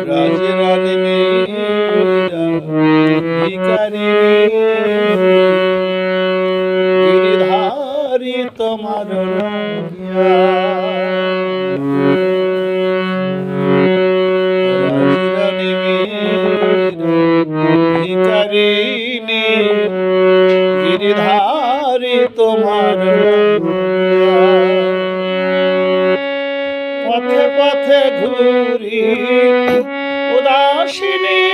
রাজরানী ভিখারিণী গিরিধারী তোমার রাজরানী ভিখারিণী গিরিধারী তোমার পথে পথে ঘুরি উদাসিনী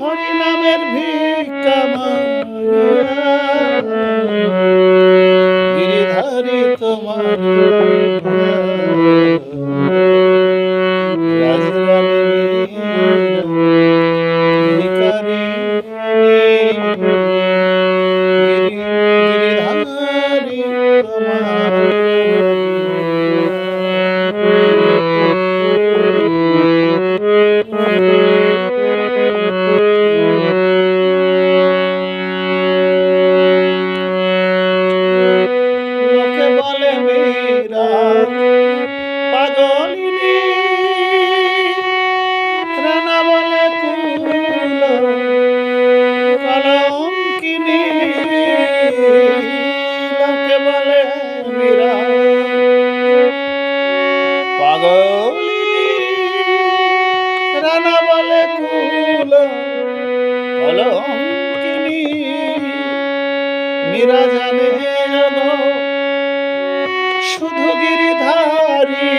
হরি নামের ভিক্ষা মাগিয়া গিরিধারী তোমার রাজরানী ভিখারিণী গিরিধারী তোমার পাগলিনী রানা বলে কুল কলঙ্কিনী লোকে বলে মীরা পাগলিনী রানা বলে কুল কলঙ্কিনী মীরা জানে শুধু গিরিধারী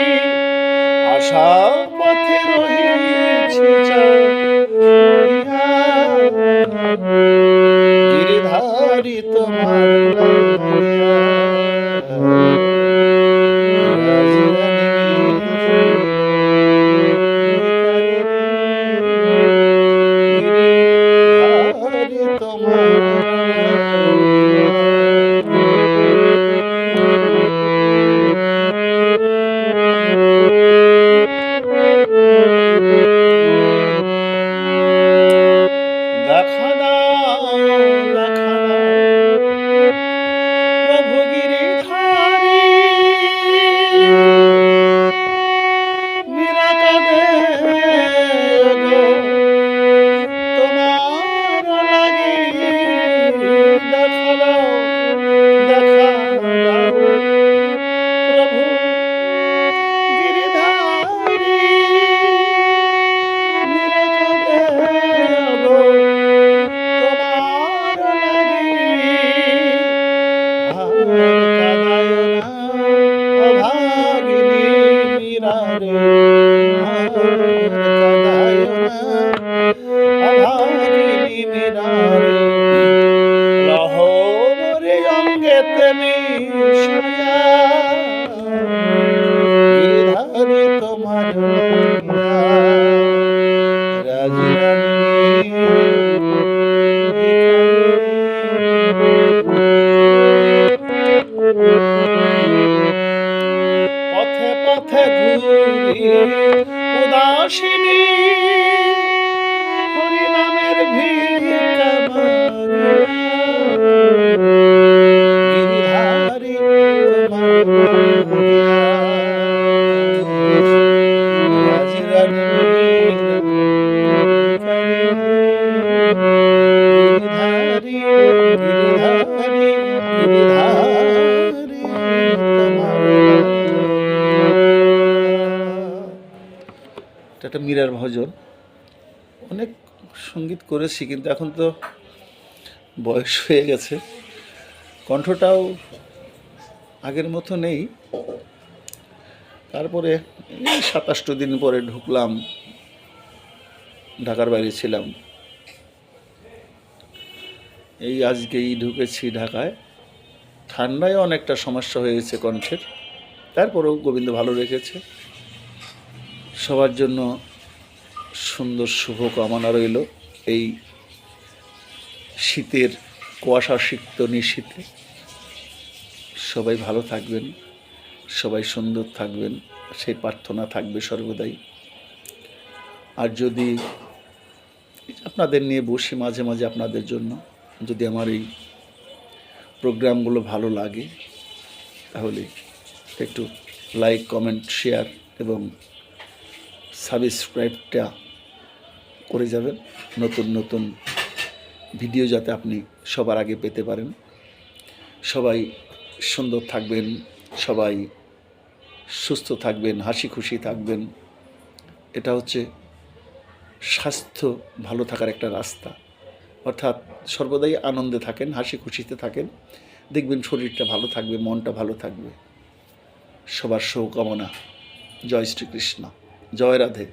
আশা পথে রহিছে গিরিধারী তোমার গিরিধারী তোমার দেখা দাও প্রভু গিরিধারী মীরা কাঁদে গো তোমার লাগি দেখা দাও প্রভু গিরিধারী মীরা কাঁদে গো অভাগিনী মীরা রে অভাগিনী মীরা রে লহ মোরে অঙ্গেতে মিশিয়া গিরিধারী তোমার রাজরানী পথে পথে ঘুরি উদাসিনী হরি নামের ভিক্ষা গিরিধারী তোমার রাজরানী গিরিধারী একটা মীরার ভজন অনেক সঙ্গীত করেছি, কিন্তু এখন তো বয়স হয়ে গেছে, কণ্ঠটাও আগের মতো নেই। তারপরে 27 দিন পরে ঢুকলাম, ঢাকার বাইরে ছিলাম, এই আজকেই ঢুকেছি ঢাকায়। ঠান্ডায় অনেকটা সমস্যা হয়েছে কণ্ঠের, তারপরেও গোবিন্দ ভালো রেখেছে। সবার জন্য সুন্দর শুভ কামনা রইল এই শীতের কুয়াশা সিক্ত নিশীথে। সবাই ভালো থাকবেন, সবাই সুন্দর থাকবেন, সেই প্রার্থনা থাকবে সর্বদাই। আর যদি আপনাদের নিয়ে বসি মাঝে মাঝে আপনাদের জন্য, যদি আমার এই প্রোগ্রামগুলো ভালো লাগে তাহলে একটু লাইক, কমেন্ট, শেয়ার এবং সাবস্ক্রাইবটা করে যাবেন। নতুন নতুন ভিডিও যাতে আপনি সবার আগে পেতে পারেন। সবাই সুন্দর থাকবেন, সবাই সুস্থ থাকবেন, হাসি খুশি থাকবেন। এটা হচ্ছে স্বাস্থ্য ভালো থাকার একটা রাস্তা। অর্থাৎ সর্বদাই আনন্দে থাকেন, হাসি খুশিতে থাকেন, দেখবেন শরীরটা ভালো থাকবে, মনটা ভালো থাকবে। সবার শুভকামনা। জয় শ্রীকৃষ্ণ, জয় রাধে।